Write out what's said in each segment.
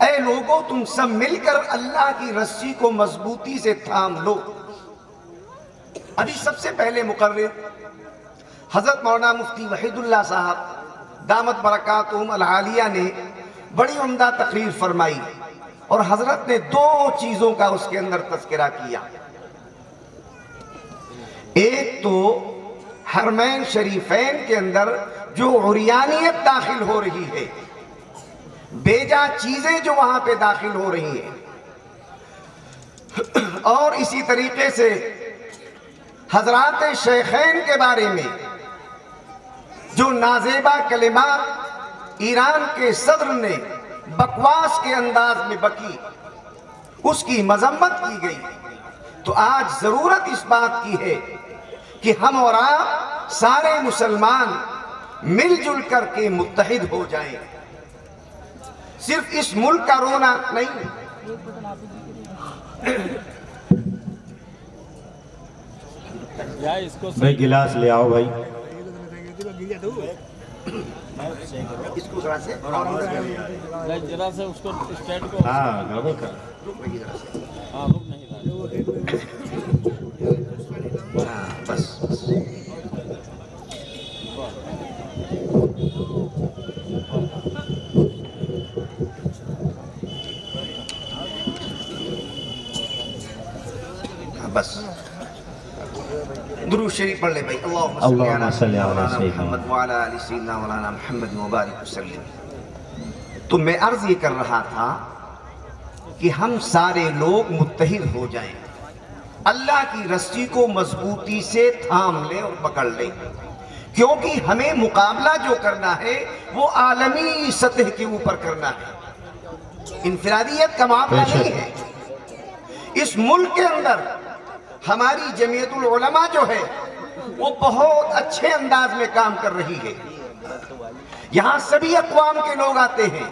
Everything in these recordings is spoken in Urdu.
اے لوگوں تم سب مل کر اللہ کی رسی کو مضبوطی سے تھام لو۔ ابھی سب سے پہلے مقرر حضرت مولانا مفتی وحید اللہ صاحب دامت برکاتہم العالیہ نے بڑی عمدہ تقریر فرمائی، اور حضرت نے دو چیزوں کا اس کے اندر تذکرہ کیا۔ ایک تو حرمین شریفین کے اندر جو عریانیت داخل ہو رہی ہے، بیجا چیزیں جو وہاں پہ داخل ہو رہی ہیں، اور اسی طریقے سے حضرات شیخین کے بارے میں جو نازیبا کلمات ایران کے صدر نے بکواس کے انداز میں بکی، اس کی مذمت کی گئی۔ تو آج ضرورت اس بات کی ہے کہ ہم اور آپ سارے مسلمان مل جل کر کے متحد ہو جائیں۔ صرف اس ملک کا رونا نہیں، بھائی گلاس لے آؤ بھائی۔ اس کو ذرا سے اس کو اسٹینڈ کو ہاں گڑبڑ کر رک نہیں ہاں بس بس درود شریف پڑھ لے بھائی۔ اللہم صلی علی سیدنا محمد وعلی آل سیدنا مولانا محمد مبارک وسلم۔ تو میں عرض یہ کر رہا تھا کہ ہم سارے لوگ متحد ہو جائیں، اللہ کی رسی کو مضبوطی سے تھام لیں اور پکڑ لیں، کیونکہ ہمیں مقابلہ جو کرنا ہے وہ عالمی سطح کے اوپر کرنا ہے، انفرادیت کا معاملہ نہیں ہے۔ اس ملک کے اندر ہماری جمعیت العلماء جو ہے وہ بہت اچھے انداز میں کام کر رہی ہے۔ یہاں سبھی اقوام کے لوگ آتے ہیں،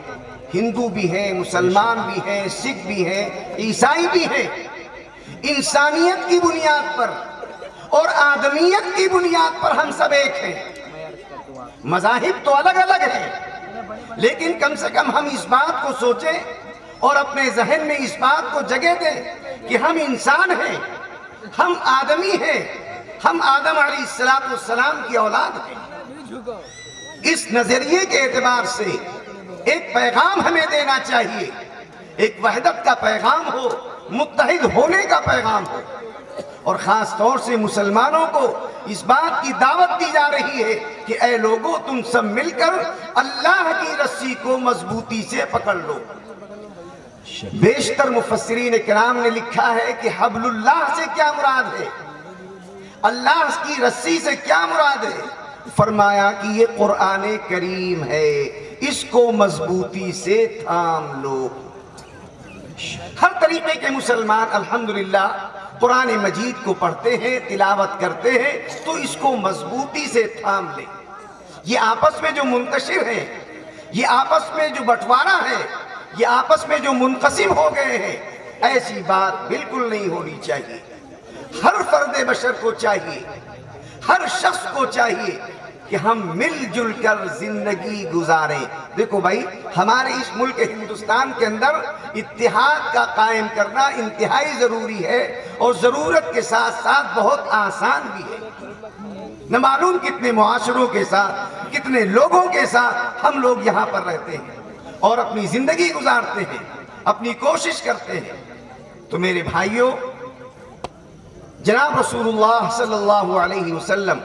ہندو بھی ہیں، مسلمان بھی ہیں، سکھ بھی ہیں، عیسائی بھی ہیں۔ انسانیت کی بنیاد پر اور آدمیت کی بنیاد پر ہم سب ایک ہیں۔ مذاہب تو الگ الگ ہیں، لیکن کم سے کم ہم اس بات کو سوچیں اور اپنے ذہن میں اس بات کو جگہ دیں کہ ہم انسان ہیں، ہم آدمی ہیں، ہم آدم علیہ السلام کی اولاد ہیں۔ اس نظریے کے اعتبار سے ایک پیغام ہمیں دینا چاہیے، ایک وحدت کا پیغام ہو، متحد ہونے کا پیغام ہو، اور خاص طور سے مسلمانوں کو اس بات کی دعوت دی جا رہی ہے کہ اے لوگوں تم سب مل کر اللہ کی رسی کو مضبوطی سے پکڑ لو۔ بیشتر مفسرین کرام نے لکھا ہے کہ حبل اللہ سے کیا مراد ہے، اللہ کی رسی سے کیا مراد ہے؟ فرمایا کہ یہ قرآن کریم ہے، اس کو مضبوطی سے تھام لو۔ ہر طریقے کے مسلمان الحمدللہ قرآن مجید کو پڑھتے ہیں، تلاوت کرتے ہیں، تو اس کو مضبوطی سے تھام لیں۔ یہ آپس میں جو منتشر ہیں، یہ آپس میں جو بٹوارا ہے، یہ آپس میں جو منقسم ہو گئے ہیں، ایسی بات بالکل نہیں ہونی چاہیے۔ ہر فرد بشر کو چاہیے، ہر شخص کو چاہیے کہ ہم مل جل کر زندگی گزاریں۔ دیکھو بھائی، ہمارے اس ملک ہندوستان کے اندر اتحاد کا قائم کرنا انتہائی ضروری ہے، اور ضرورت کے ساتھ ساتھ بہت آسان بھی ہے۔ نہ معلوم کتنے معاشروں کے ساتھ، کتنے لوگوں کے ساتھ ہم لوگ یہاں پر رہتے ہیں اور اپنی زندگی گزارتے ہیں، اپنی کوشش کرتے ہیں۔ تو میرے بھائیوں، جناب رسول اللہ صلی اللہ علیہ وسلم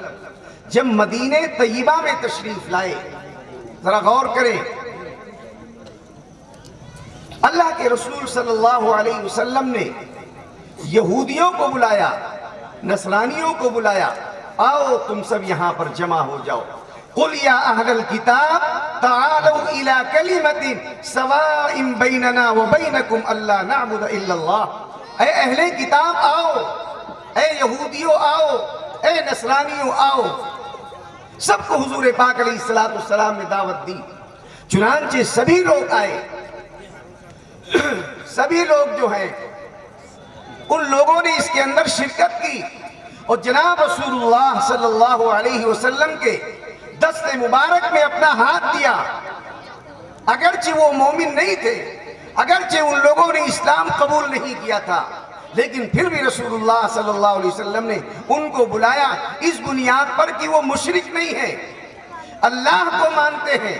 جب مدینہ طیبہ میں تشریف لائے، ذرا غور کریں، اللہ کے رسول صلی اللہ علیہ وسلم نے یہودیوں کو بلایا، نصرانیوں کو بلایا، آؤ تم سب یہاں پر جمع ہو جاؤ۔ قُلْ يَا أَهْلَ الْكِتَابِ تَعَالَوْا إِلَىٰ كَلِمَةٍ سَوَاءٍ بَيْنَنَا وَبَيْنَكُمْ أَلَّا نَعْبُدَ إِلَّا اللَّهِ۔ اے اہل کتاب آؤ، اے یہودیوں آؤ، اے نصرانیوں آؤ۔ سب کو حضور پاک علیہ السلام نے دعوت دی، چنانچہ سبھی لوگ آئے۔ سبھی لوگ جو ہیں ان لوگوں نے اس کے اندر شرکت کی، اور جناب رسول اللہ صلی اللہ علیہ وسلم کے دست مبارک میں اپنا ہاتھ دیا۔ اگرچہ وہ مومن نہیں تھے، اگرچہ ان لوگوں نے اسلام قبول نہیں کیا تھا، لیکن پھر بھی رسول اللہ صلی اللہ علیہ وسلم نے ان کو بلایا اس بنیاد پر کہ وہ مشرک نہیں ہیں، اللہ کو مانتے ہیں۔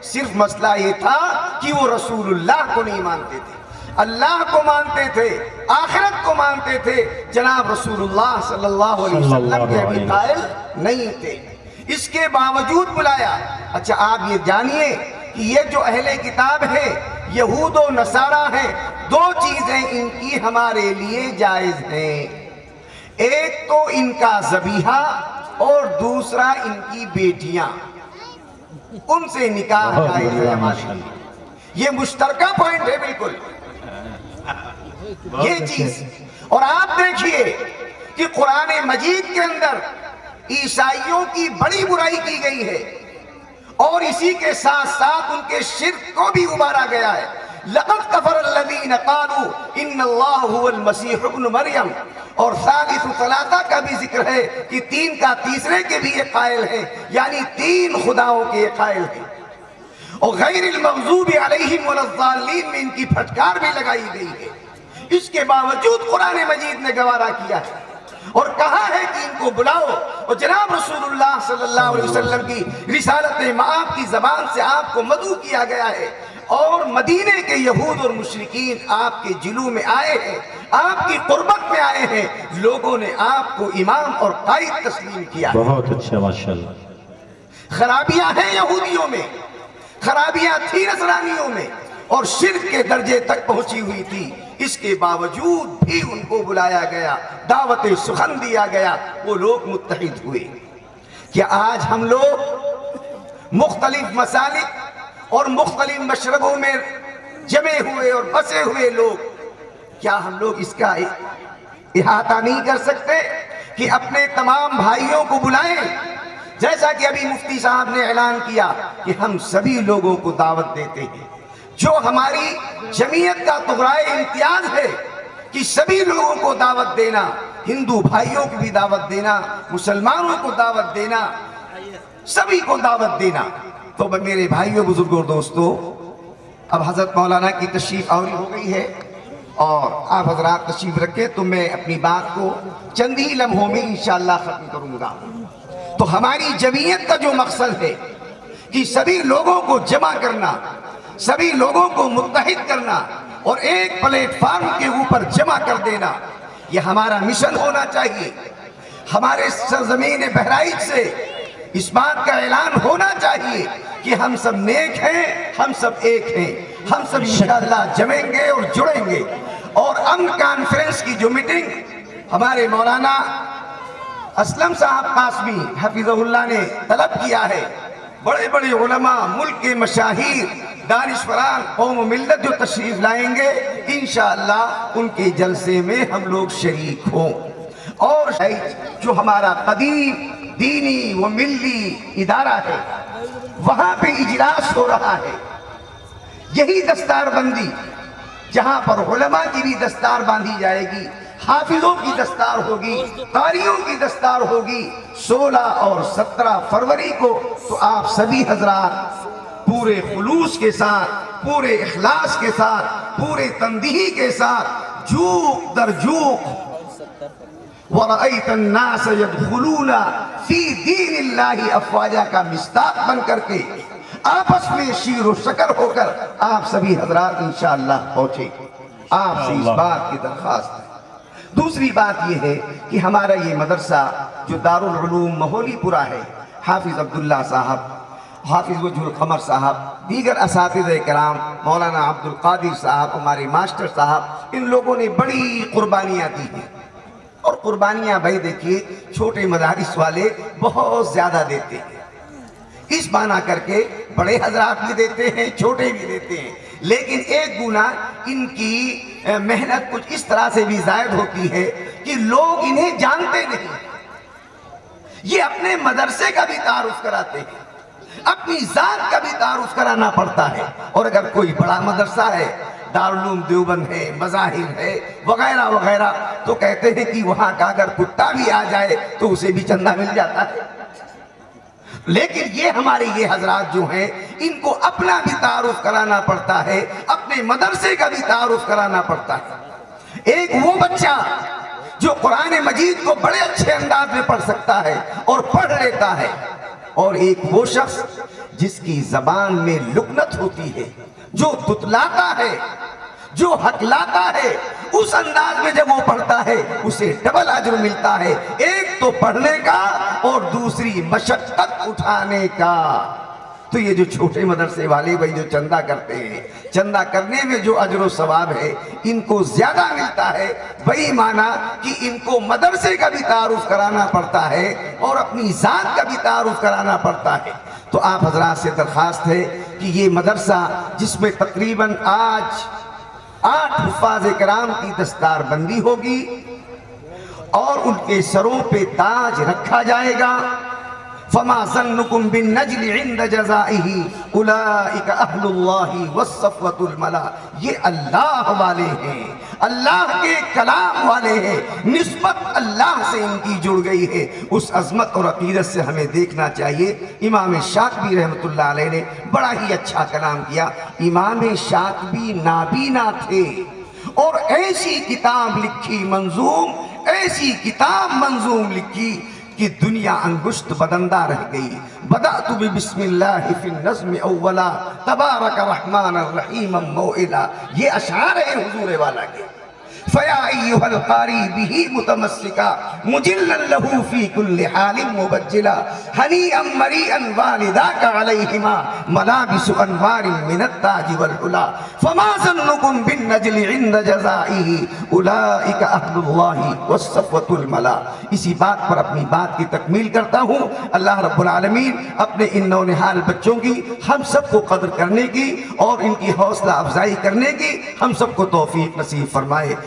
صرف مسئلہ یہ تھا کہ وہ رسول اللہ کو نہیں مانتے تھے، اللہ کو مانتے تھے، آخرت کو مانتے تھے، جناب رسول اللہ صلی اللہ علیہ وسلم کے ابھی قائل نہیں تھے۔ اس کے باوجود بلایا۔ اچھا آپ یہ جانیے کہ یہ جو اہل کتاب ہے، یہود و نصارہ ہیں، دو چیزیں ان کی ہمارے لیے جائز ہیں، ایک تو ان کا ذبیحہ اور دوسرا ان کی بیٹیاں، ان سے نکاح جائز ہے ہمارے لیے۔ یہ مشترکہ پوائنٹ ہے بالکل یہ چیز۔ اور آپ دیکھیے کہ قرآن مجید کے اندر عیسائیوں کی بڑی برائی کی گئی ہے، اور اسی کے ساتھ ساتھ ان کے شرک کو بھی ابھارا گیا ہے۔ لَقَدْ كَفَرَ الَّذِينَ قَالُوا إِنَّ اللَّهَ هُوَ الْمَسِيحُ ابْنُ مَرْيَمَ، اور ثالث ثلاثہ کا بھی ذکر ہے کہ تین کا تیسرے کے بھی یہ قائل ہیں، یعنی تین خداؤں کے یہ قائل ہیں۔ اور غیر المغضوب علیہم ولا الضالین میں ان کی پھٹکار بھی لگائی گئی ہے۔ اس کے باوجود قرآن مجید نے گوارا کیا ہے اور کہا ہے کہ ان کو بلاؤ، اور جناب رسول اللہ صلی اللہ علیہ وسلم کی رسالت مآب کی زبان سے آپ کو مدعو کیا گیا ہے، اور مدینے کے یہود اور مشرکین آپ کے جلو میں آئے ہیں، آپ کی قربت میں آئے ہیں، لوگوں نے آپ کو امام اور قائد تسلیم کیا ہے۔ بہت اچھا ماشاءاللہ۔ خرابیاں ہیں یہودیوں میں، خرابیاں تھی نصرانیوں میں، اور شرک کے درجے تک پہنچی ہوئی تھی، اس کے باوجود بھی ان کو بلایا گیا، دعوت سخن دیا گیا، وہ لوگ متحد ہوئے۔ کہ آج ہم لوگ مختلف مسالک اور مختلف مشربوں میں جمے ہوئے اور بسے ہوئے لوگ، کیا ہم لوگ اس کا احاطہ نہیں کر سکتے کہ اپنے تمام بھائیوں کو بلائیں؟ جیسا کہ ابھی مفتی صاحب نے اعلان کیا کہ ہم سبھی لوگوں کو دعوت دیتے ہیں، جو ہماری جمعیت کا طغرائے امتیاز ہے کہ سبھی لوگوں کو دعوت دینا، ہندو بھائیوں کی بھی دعوت دینا، مسلمانوں کو دعوت دینا، سبھی کو دعوت دینا۔ تو میرے بھائیوں، بزرگوں، دوستو، اب حضرت مولانا کی تشریف آوری ہو گئی ہے، اور آپ حضرات تشریف رکھیں تو میں اپنی بات کو چند ہی لمحوں میں انشاءاللہ ختم کروں گا۔ تو ہماری جمعیت کا جو مقصد ہے کہ سبھی لوگوں کو جمع کرنا، سبھی لوگوں کو متحد کرنا اور ایک پلیٹ فارم کے اوپر جمع کر دینا، یہ ہمارا مشن ہونا چاہیے۔ ہمارے سرزمین بہرائچ سے اس بات کا اعلان ہونا چاہیے کہ ہم سب نیک ہیں، ہم سب ایک ہیں، ہم سب انشاءاللہ جمیں گے اور جڑیں گے۔ اور امن کانفرنس کی جو میٹنگ ہمارے مولانا اسلم صاحب قاسمی حفظہ اللہ نے طلب کیا ہے، بڑے بڑے علماء، ملک کے مشاہیر، دانشوران، قوم و ملت جو تشریف لائیں گے، انشاءاللہ ان کے جلسے میں ہم لوگ شریک ہوں۔ اور جو ہمارا قدیم دینی و ملی ادارہ ہے، وہاں پہ اجلاس ہو رہا ہے، یہی دستار بندی، جہاں پر علماء کی بھی دستار باندھی جائے گی، حافظوں کی دستار ہوگی، قاریوں کی دستار ہوگی، 16 اور 17 فروری کو۔ تو آپ سبھی حضرات پورے خلوص کے ساتھ، پورے اخلاص کے ساتھ، پورے تندہی کے ساتھ، جوق در جوق وَرَأَيْتَ النَّاسَ يَدْخُلُونَ فِي دِينِ اللَّهِ افواجا کا مصداق بن کر کے آپس میں شیر و شکر ہو کر آپ سبھی حضرات انشاءاللہ پہنچے۔ آپ سے اس بات کی درخواست ہے۔ دوسری بات یہ ہے کہ ہمارا یہ مدرسہ جو دارالعلوم مہولی پورا ہے، حافظ عبداللہ صاحب، حافظ وجہ القمر صاحب، دیگر اساتذہ کرام، مولانا عبد القادر صاحب، ہمارے ماسٹر صاحب، ان لوگوں نے بڑی قربانیاں دی ہیں۔ اور قربانیاں بھائی دیکھیے، چھوٹے مدارس والے بہت زیادہ دیتے ہیں، اس معنی کر کے بڑے حضرات بھی دیتے ہیں، چھوٹے بھی دیتے ہیں، لیکن ایک گنا ان کی محنت کچھ اس طرح سے بھی زائد ہوتی ہے کہ لوگ انہیں جانتے نہیں، یہ اپنے مدرسے کا بھی تعارف کراتے ہیں، اپنی ذات کا بھی تعارف کرانا پڑتا ہے۔ اور اگر کوئی بڑا مدرسہ ہے، دارالعلوم دیوبند ہے، مظاہر ہے، وغیرہ وغیرہ، تو کہتے ہیں کہ وہاں کا اگر کتا بھی آ جائے تو اسے بھی چندہ مل جاتا ہے۔ لیکن یہ ہمارے یہ حضرات جو ہیں ان کو اپنا بھی تعارف کرانا پڑتا ہے، اپنے مدرسے کا بھی تعارف کرانا پڑتا ہے۔ ایک وہ بچہ جو قرآن مجید کو بڑے اچھے انداز میں پڑھ سکتا ہے اور پڑھ لیتا ہے، اور ایک وہ شخص جس کی زبان میں لکنت ہوتی ہے، جو تتلاتا ہے، جو ہکلاتا ہے، اس انداز میں جب وہ پڑھتا ہے اسے ڈبل اجر ملتا ہے، ایک تو پڑھنے کا اور دوسری مشقت اٹھانے کا۔ تو یہ جو چھوٹے مدرسے والے بھائی جو چندہ کرتے ہیں، چندہ کرنے میں جو اجر و ثواب ہے ان کو زیادہ ملتا ہے، وہی معنی کہ ان کو مدرسے کا بھی تعارف کرانا پڑتا ہے اور اپنی ذات کا بھی تعارف کرانا پڑتا ہے۔ تو آپ حضرات سے درخواست ہے کہ یہ مدرسہ جس میں تقریباً آج 8 حفاظ کرام کی دستار بندی ہوگی اور ان کے سروں پہ تاج رکھا جائے گا، فما ظنكم بالنجل عند جزائه اولئک اہل اللہ والصفوۃ الملا، یہ اللہ والے ہیں، اللہ کے کلام والے ہیں، نسبت اللہ سے ان کی جڑ گئی ہے۔ اس عظمت اور عقیدت سے ہمیں دیکھنا چاہیے۔ امام شاطبی رحمۃ اللہ علیہ نے بڑا ہی اچھا کلام کیا۔ امام شاطبی نابینا تھے اور ایسی کتاب لکھی منظوم، ایسی کتاب منظوم لکھی کہ دنیا انگشت بدندہ رہ گئی۔ بدأت ببسم اللہ فی النظم اولا تبارک رحمان الرحیم موئلا، یہ اشعار ہے حضور والا کے۔ فَيَا أَيُّهَا الْقَارِي بِهِ مُتَمَسِّكًا مُجِلًّا لَهُ فِي كُلِّ حَالٍ مُبَجِّلًا هَنِيئًا مَرِيئًا وَالِدَاكَ عَلَيْهِمَا مَلَابِسُ أَنْوَارٍ مِّنَ التَّاجِ وَالْعُلَا فَمَا ظَنُّكُمْ بِالنَّجْلِ عِندَ جَزَائِهِ أُولَئِكَ أَهْلُ اللَّهِ وَالصَّفْوَةُ الْمَلَا۔ اسی بات پر اپنی بات کی تکمیل کرتا ہوں۔ اللہ رب العالمین اپنے ان نونہال بچوں کی ہم سب کو قدر کرنے کی اور ان کی حوصلہ افزائی کرنے کی ہم سب کو توفیق نصیب فرمائے۔